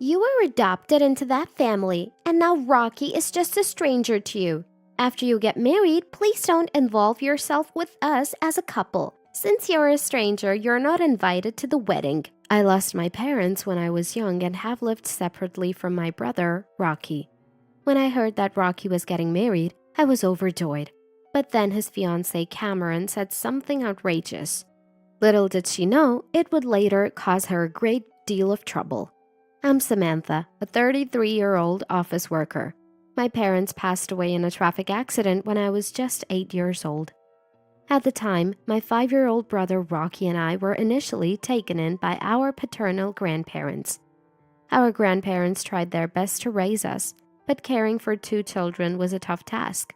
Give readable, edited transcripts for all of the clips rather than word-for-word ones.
You were adopted into that family, and now Rocky is just a stranger to you. After you get married, please don't involve yourself with us as a couple. Since you're a stranger, you're not invited to the wedding. I lost my parents when I was young and have lived separately from my brother, Rocky. When I heard that Rocky was getting married, I was overjoyed. But then his fiancée Cameron said something outrageous. Little did she know, it would later cause her a great deal of trouble. I'm Samantha, a 33-year-old office worker. My parents passed away in a traffic accident when I was just 8 years old. At the time, my 5-year-old brother Rocky and I were initially taken in by our paternal grandparents. Our grandparents tried their best to raise us, but caring for 2 children was a tough task.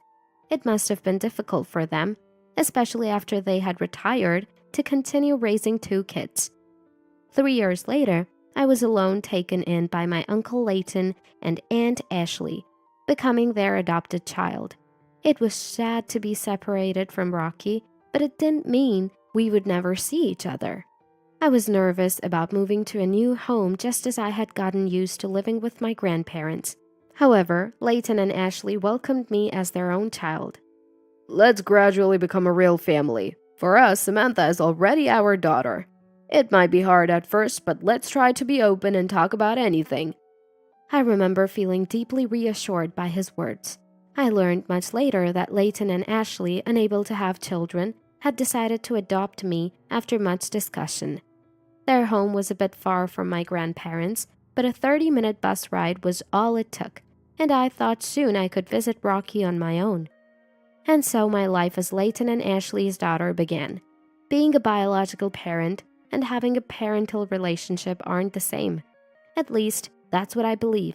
It must have been difficult for them, especially after they had retired, to continue raising 2 kids. 3 years later, I was alone taken in by my Uncle Leighton and Aunt Ashley, becoming their adopted child. It was sad to be separated from Rocky, but it didn't mean we would never see each other. I was nervous about moving to a new home just as I had gotten used to living with my grandparents. However, Leighton and Ashley welcomed me as their own child. Let's gradually become a real family. For us, Samantha is already our daughter. It might be hard at first, but let's try to be open and talk about anything. I remember feeling deeply reassured by his words. I learned much later that Leighton and Ashley, unable to have children, had decided to adopt me after much discussion. Their home was a bit far from my grandparents, but a 30-minute bus ride was all it took, and I thought soon I could visit Rocky on my own. And so my life as Leighton and Ashley's daughter began. Being a biological parent and having a parental relationship aren't the same. At least, that's what I believe.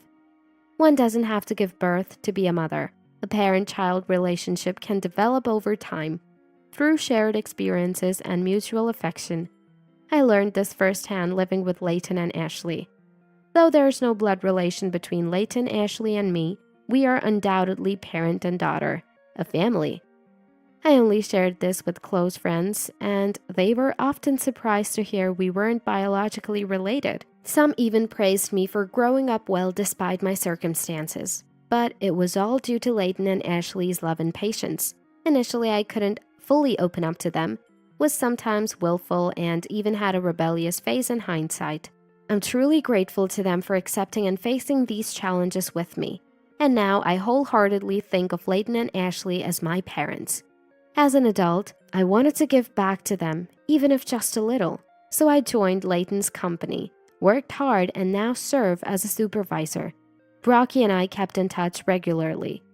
One doesn't have to give birth to be a mother. A parent-child relationship can develop over time, through shared experiences and mutual affection. I learned this firsthand living with Leighton and Ashley. Though there's no blood relation between Leighton, Ashley, and me, we are undoubtedly parent and daughter, a family. I only shared this with close friends, and they were often surprised to hear we weren't biologically related. Some even praised me for growing up well despite my circumstances. But it was all due to Leighton and Ashley's love and patience. Initially, I couldn't fully open up to them, was sometimes willful, and even had a rebellious phase in hindsight. I'm truly grateful to them for accepting and facing these challenges with me. And now I wholeheartedly think of Leighton and Ashley as my parents. As an adult, I wanted to give back to them, even if just a little. So I joined Leighton's company, worked hard, and now serve as a supervisor. Rocky and I kept in touch regularly.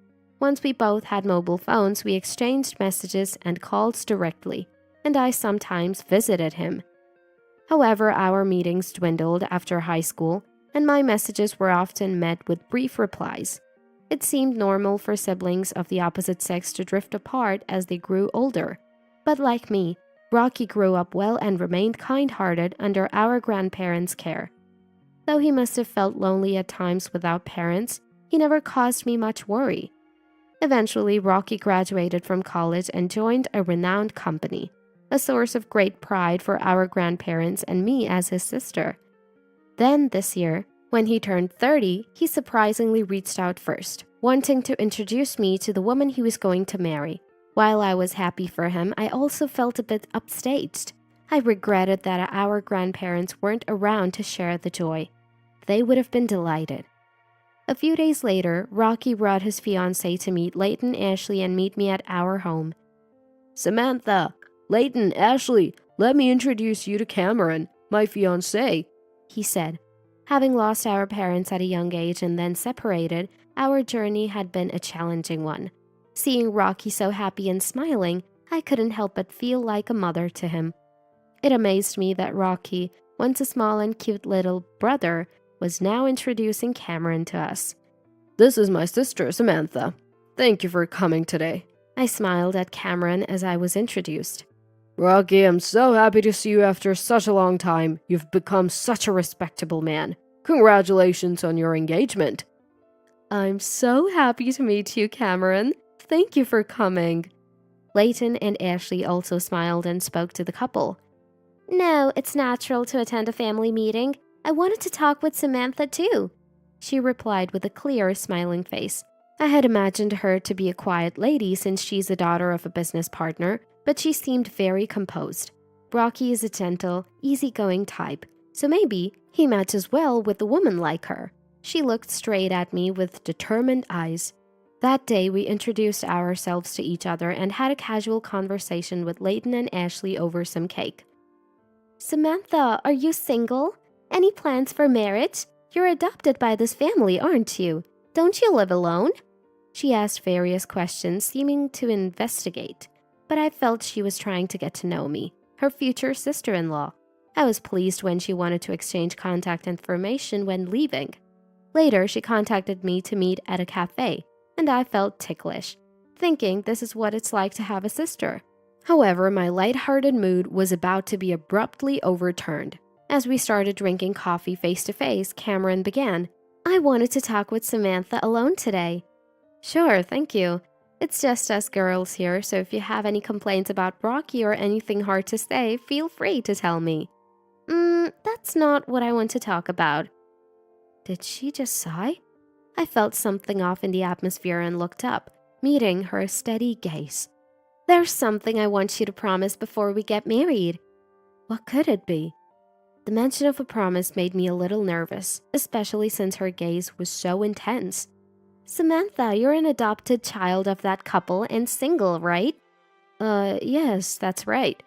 Once we both had mobile phones, we exchanged messages and calls directly, and I sometimes visited him. However, our meetings dwindled after high school, and my messages were often met with brief replies. It seemed normal for siblings of the opposite sex to drift apart as they grew older. But like me, Rocky grew up well and remained kind-hearted under our grandparents' care. Though he must have felt lonely at times without parents, he never caused me much worry. Eventually, Rocky graduated from college and joined a renowned company, a source of great pride for our grandparents and me as his sister. Then, this year, when he turned 30, he surprisingly reached out first, wanting to introduce me to the woman he was going to marry. While I was happy for him, I also felt a bit upstaged. I regretted that our grandparents weren't around to share the joy. They would have been delighted. A few days later, Rocky brought his fiancée to meet Leighton, Ashley, and meet me at our home. Samantha, Leighton, Ashley, let me introduce you to Cameron, my fiancé, he said. Having lost our parents at a young age and then separated, our journey had been a challenging one. Seeing Rocky so happy and smiling, I couldn't help but feel like a mother to him. It amazed me that Rocky, once a small and cute little brother, was now introducing Cameron to us. This is my sister, Samantha. Thank you for coming today. I smiled at Cameron as I was introduced. Rocky, I'm so happy to see you after such a long time. You've become such a respectable man. Congratulations on your engagement. I'm so happy to meet you, Cameron. Thank you for coming. Leighton and Ashley also smiled and spoke to the couple. No, it's natural to attend a family meeting. I wanted to talk with Samantha too, she replied with a clear, smiling face. I had imagined her to be a quiet lady since she's the daughter of a business partner, but she seemed very composed. Rocky is a gentle, easygoing type, so maybe he matches well with a woman like her. She looked straight at me with determined eyes. That day, we introduced ourselves to each other and had a casual conversation with Leighton and Ashley over some cake. Samantha, are you single? Any plans for marriage? You're adopted by this family, aren't you? Don't you live alone? She asked various questions, seeming to investigate, but I felt she was trying to get to know me, her future sister-in-law. I was pleased when she wanted to exchange contact information when leaving. Later, she contacted me to meet at a cafe, and I felt ticklish, thinking this is what it's like to have a sister. However, my lighthearted mood was about to be abruptly overturned. As we started drinking coffee face-to-face, Cameron began, I wanted to talk with Samantha alone today. Sure, thank you. It's just us girls here, so if you have any complaints about Rocky or anything hard to say, feel free to tell me. That's not what I want to talk about. Did she just sigh? I felt something off in the atmosphere and looked up, meeting her steady gaze. There's something I want you to promise before we get married. What could it be? The mention of a promise made me a little nervous, especially since her gaze was so intense. Samantha, you're an adopted child of that couple and single, right? Yes, that's right.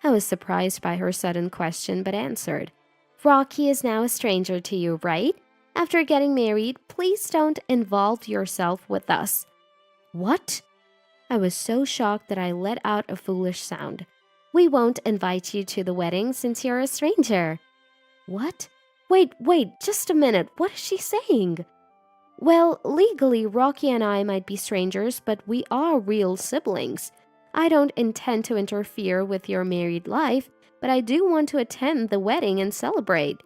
I was surprised by her sudden question, but answered. Rocky is now a stranger to you, right? After getting married, please don't involve yourself with us. What? I was so shocked that I let out a foolish sound. We won't invite you to the wedding since you're a stranger. What? Wait, just a minute. What is she saying? Well, legally, Rocky and I might be strangers, but we are real siblings. I don't intend to interfere with your married life, but I do want to attend the wedding and celebrate.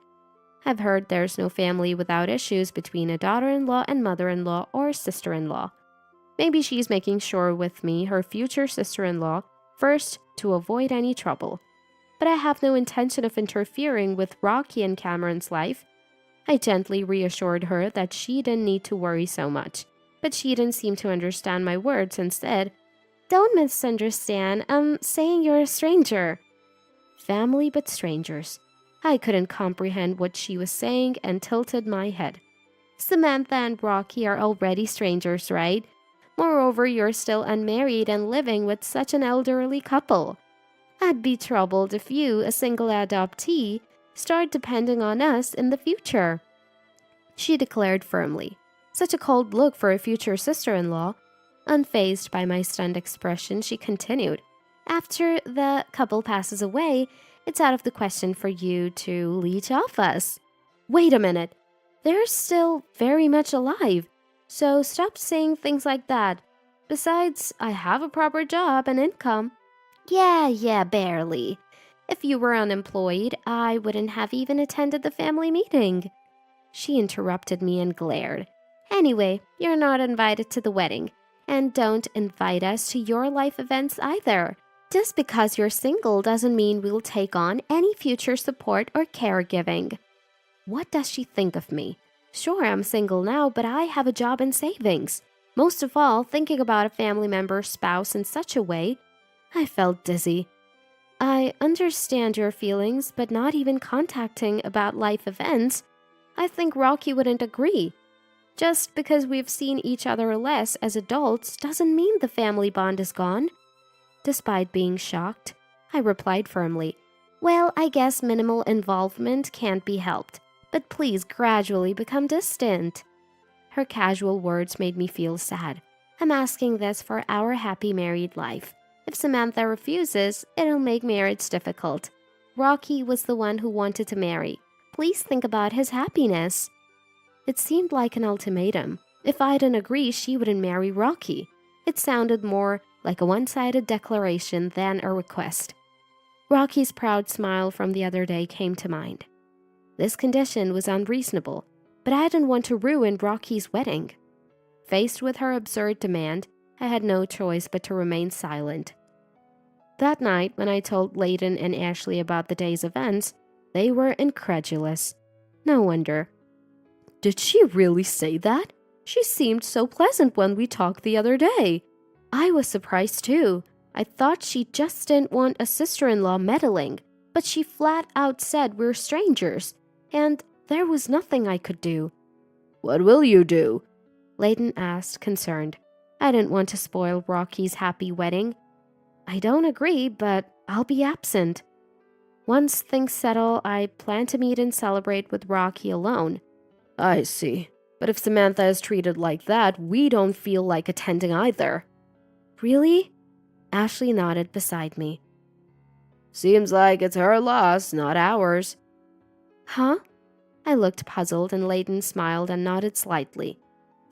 I've heard there's no family without issues between a daughter-in-law and mother-in-law or sister-in-law. Maybe she's making sure with me, her future sister-in-law, first to avoid any trouble. But I have no intention of interfering with Rocky and Cameron's life. I gently reassured her that she didn't need to worry so much, but she didn't seem to understand my words and said, Don't misunderstand, I'm saying you're a stranger. Family but strangers. I couldn't comprehend what she was saying and tilted my head. Samantha and Rocky are already strangers, right? Moreover, you're still unmarried and living with such an elderly couple. I'd be troubled if you, a single adoptee, start depending on us in the future. She declared firmly. Such a cold look for a future sister-in-law. Unfazed by my stunned expression, she continued. After the couple passes away, it's out of the question for you to leech off us. Wait a minute. They're still very much alive. So stop saying things like that. Besides, I have a proper job and income. Yeah, barely. If you were unemployed, I wouldn't have even attended the family meeting. She interrupted me and glared. Anyway, you're not invited to the wedding. And don't invite us to your life events either. Just because you're single doesn't mean we'll take on any future support or caregiving. What does she think of me? Sure, I'm single now, but I have a job and savings. Most of all, thinking about a family member's spouse in such a way, I felt dizzy. I understand your feelings, but not even contacting about life events. I think Rocky wouldn't agree. Just because we've seen each other less as adults doesn't mean the family bond is gone. Despite being shocked, I replied firmly, Well, I guess minimal involvement can't be helped. But please gradually become distant. Her casual words made me feel sad. I'm asking this for our happy married life. If Samantha refuses, it'll make marriage difficult. Rocky was the one who wanted to marry. Please think about his happiness. It seemed like an ultimatum. If I didn't agree, she wouldn't marry Rocky. It sounded more like a one-sided declaration than a request. Rocky's proud smile from the other day came to mind. This condition was unreasonable, but I didn't want to ruin Rocky's wedding. Faced with her absurd demand, I had no choice but to remain silent. That night, when I told Leighton and Ashley about the day's events, they were incredulous. No wonder. Did she really say that? She seemed so pleasant when we talked the other day. I was surprised too. I thought she just didn't want a sister-in-law meddling, but she flat out said we're strangers, and there was nothing I could do. What will you do? Layton asked, concerned. I didn't want to spoil Rocky's happy wedding. I don't agree, but I'll be absent. Once things settle, I plan to meet and celebrate with Rocky alone. I see. But if Samantha is treated like that, we don't feel like attending either. Really? Ashley nodded beside me. Seems like it's her loss, not ours. Huh? I looked puzzled and Layton smiled and nodded slightly.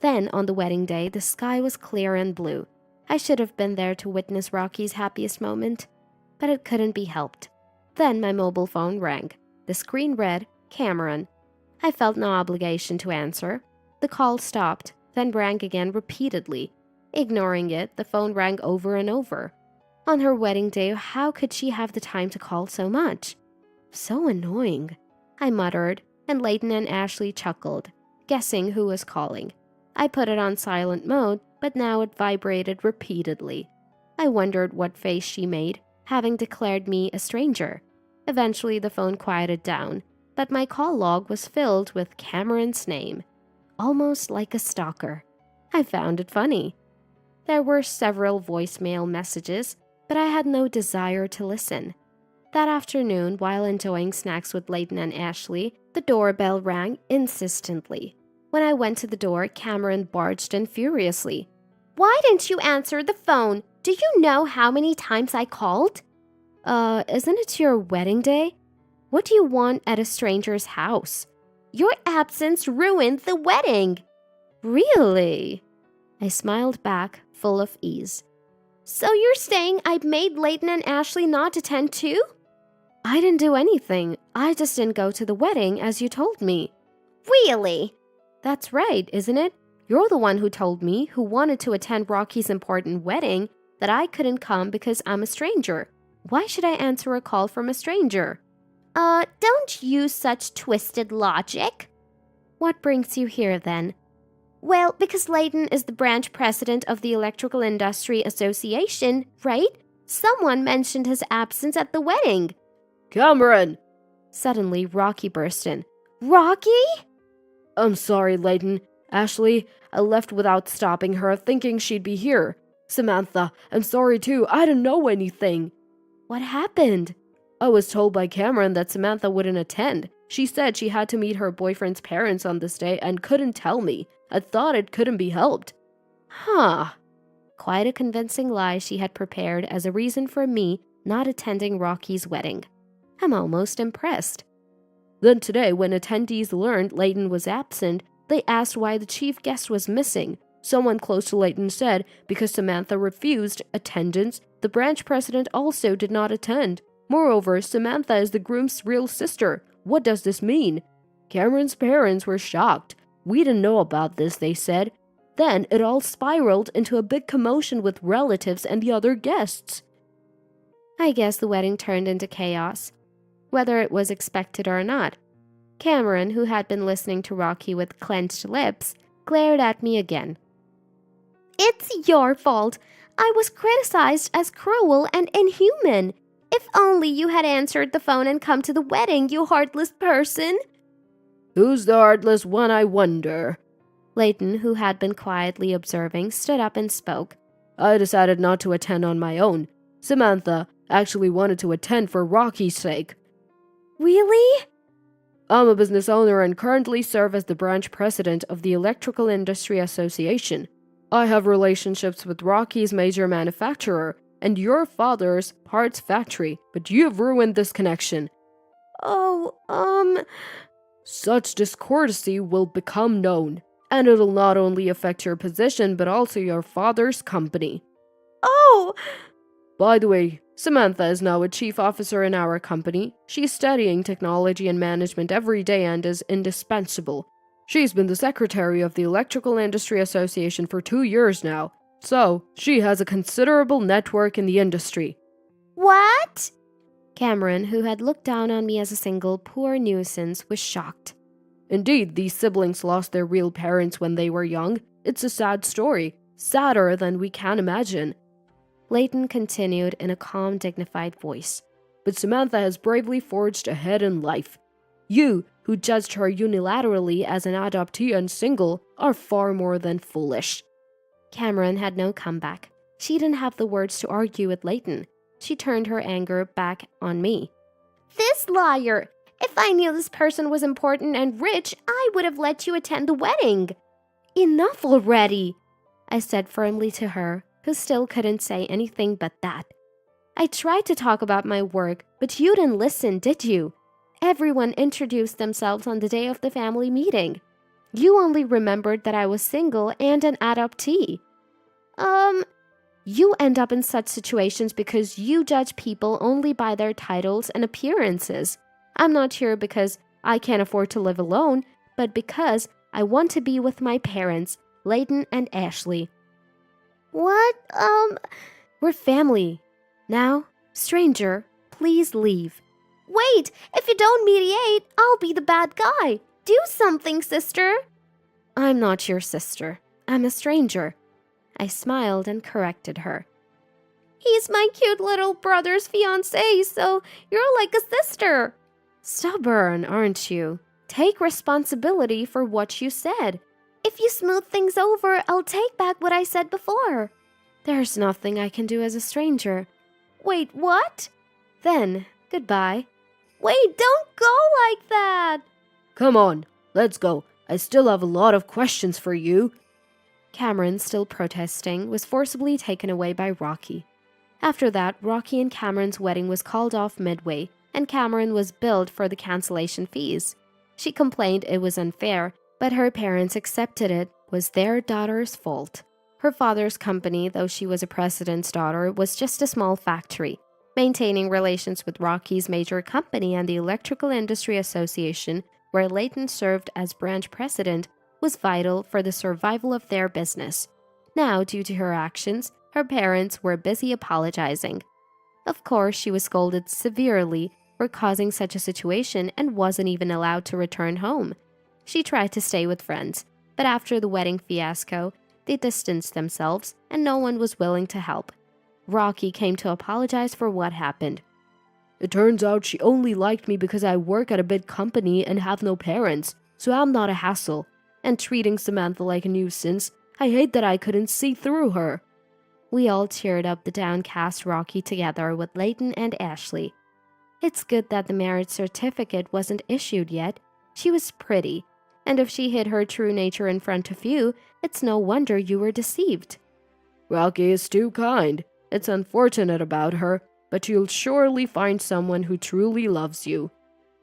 Then, on the wedding day, the sky was clear and blue. I should have been there to witness Rocky's happiest moment, but it couldn't be helped. Then my mobile phone rang. The screen read, Cameron. I felt no obligation to answer. The call stopped, then rang again repeatedly. Ignoring it, the phone rang over and over. On her wedding day, how could she have the time to call so much? So annoying, I muttered, and Layton and Ashley chuckled, guessing who was calling. I put it on silent mode, but now it vibrated repeatedly. I wondered what face she made, having declared me a stranger. Eventually, the phone quieted down, but my call log was filled with Cameron's name, almost like a stalker. I found it funny. There were several voicemail messages, but I had no desire to listen. That afternoon, while enjoying snacks with Layton and Ashley, the doorbell rang insistently. When I went to the door, Cameron barged in furiously. Why didn't you answer the phone? Do you know how many times I called? Isn't it your wedding day? What do you want at a stranger's house? Your absence ruined the wedding. Really? I smiled back, full of ease. So you're saying I made Layton and Ashley not attend too? I didn't do anything. I just didn't go to the wedding as you told me. Really? That's right, isn't it? You're the one who told me, who wanted to attend Rocky's important wedding, that I couldn't come because I'm a stranger. Why should I answer a call from a stranger? Don't use such twisted logic. What brings you here then? Well, because Layton is the branch president of the Electrical Industry Association, right? Someone mentioned his absence at the wedding. Cameron! Suddenly, Rocky burst in. Rocky? I'm sorry, Layton. Ashley, I left without stopping her, thinking she'd be here. Samantha, I'm sorry too. I didn't know anything. What happened? I was told by Cameron that Samantha wouldn't attend. She said she had to meet her boyfriend's parents on this day and couldn't tell me. I thought it couldn't be helped. Huh. Quite a convincing lie she had prepared as a reason for me not attending Rocky's wedding. I'm almost impressed. Then today, when attendees learned Layton was absent, they asked why the chief guest was missing. Someone close to Layton said because Samantha refused attendance, the branch president also did not attend. Moreover, Samantha is the groom's real sister. What does this mean? Cameron's parents were shocked. We didn't know about this, they said. Then it all spiraled into a big commotion with relatives and the other guests. I guess the wedding turned into chaos, whether it was expected or not. Cameron, who had been listening to Rocky with clenched lips, glared at me again. It's your fault. I was criticized as cruel and inhuman. If only you had answered the phone and come to the wedding, you heartless person. Who's the heartless one, I wonder? Layton, who had been quietly observing, stood up and spoke. I decided not to attend on my own. Samantha actually wanted to attend for Rocky's sake. Really? I'm a business owner and currently serve as the branch president of the Electrical Industry Association. I have relationships with Rocky's major manufacturer and your father's parts factory, but you have ruined this connection. Such discourtesy will become known, and it'll not only affect your position but also your father's company. Oh! By the way, Samantha is now a chief officer in our company. She's studying technology and management every day and is indispensable. She's been the secretary of the Electrical Industry Association for 2 years now, so she has a considerable network in the industry. What? Cameron, who had looked down on me as a single poor nuisance, was shocked. Indeed, these siblings lost their real parents when they were young. It's a sad story, sadder than we can imagine. Leighton continued in a calm, dignified voice. But Samantha has bravely forged ahead in life. You, who judged her unilaterally as an adoptee and single, are far more than foolish. Cameron had no comeback. She didn't have the words to argue with Leighton. She turned her anger back on me. This liar! If I knew this person was important and rich, I would have let you attend the wedding. Enough already, I said firmly to her, who still couldn't say anything but that. I tried to talk about my work, but you didn't listen, did you? Everyone introduced themselves on the day of the family meeting. You only remembered that I was single and an adoptee. You end up in such situations because you judge people only by their titles and appearances. I'm not here because I can't afford to live alone, but because I want to be with my parents, Leighton and Ashley. What? We're family. Now, stranger, please leave. Wait, if you don't mediate, I'll be the bad guy. Do something, sister. I'm not your sister. I'm a stranger. I smiled and corrected her. He's my cute little brother's fiancée, so you're like a sister. Stubborn, aren't you? Take responsibility for what you said. If you smooth things over, I'll take back what I said before. There's nothing I can do as a stranger. Wait, what? Then, goodbye. Wait, don't go like that! Come on, let's go. I still have a lot of questions for you. Cameron, still protesting, was forcibly taken away by Rocky. After that, Rocky and Cameron's wedding was called off midway, and Cameron was billed for the cancellation fees. She complained it was unfair, but her parents accepted it was their daughter's fault. Her father's company, though she was a president's daughter, was just a small factory. Maintaining relations with Rocky's major company and the Electrical Industry Association, where Leighton served as branch president, was vital for the survival of their business. Now, due to her actions, her parents were busy apologizing. Of course, she was scolded severely for causing such a situation and wasn't even allowed to return home. She tried to stay with friends, but after the wedding fiasco, they distanced themselves and no one was willing to help. Rocky came to apologize for what happened. It turns out she only liked me because I work at a big company and have no parents, so I'm not a hassle. And treating Samantha like a nuisance, I hate that I couldn't see through her. We all cheered up the downcast Rocky together with Leighton and Ashley. It's good that the marriage certificate wasn't issued yet. She was pretty, and if she hid her true nature in front of you, it's no wonder you were deceived. Rocky is too kind. It's unfortunate about her, but you'll surely find someone who truly loves you.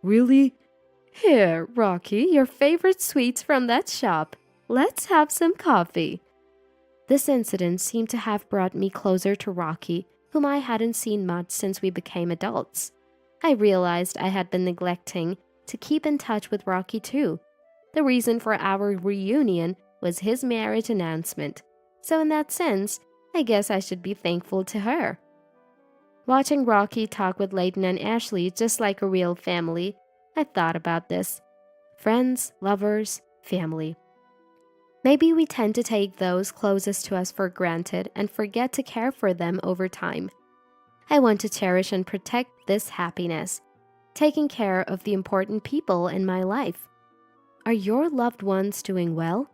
Really? Here, Rocky, your favorite sweets from that shop. Let's have some coffee. This incident seemed to have brought me closer to Rocky, whom I hadn't seen much since we became adults. I realized I had been neglecting to keep in touch with Rocky too. The reason for our reunion was his marriage announcement, so in that sense, I guess I should be thankful to her. Watching Rocky talk with Leighton and Ashley just like a real family, I thought about this. Friends, lovers, family. Maybe we tend to take those closest to us for granted and forget to care for them over time. I want to cherish and protect this happiness, taking care of the important people in my life. Are your loved ones doing well?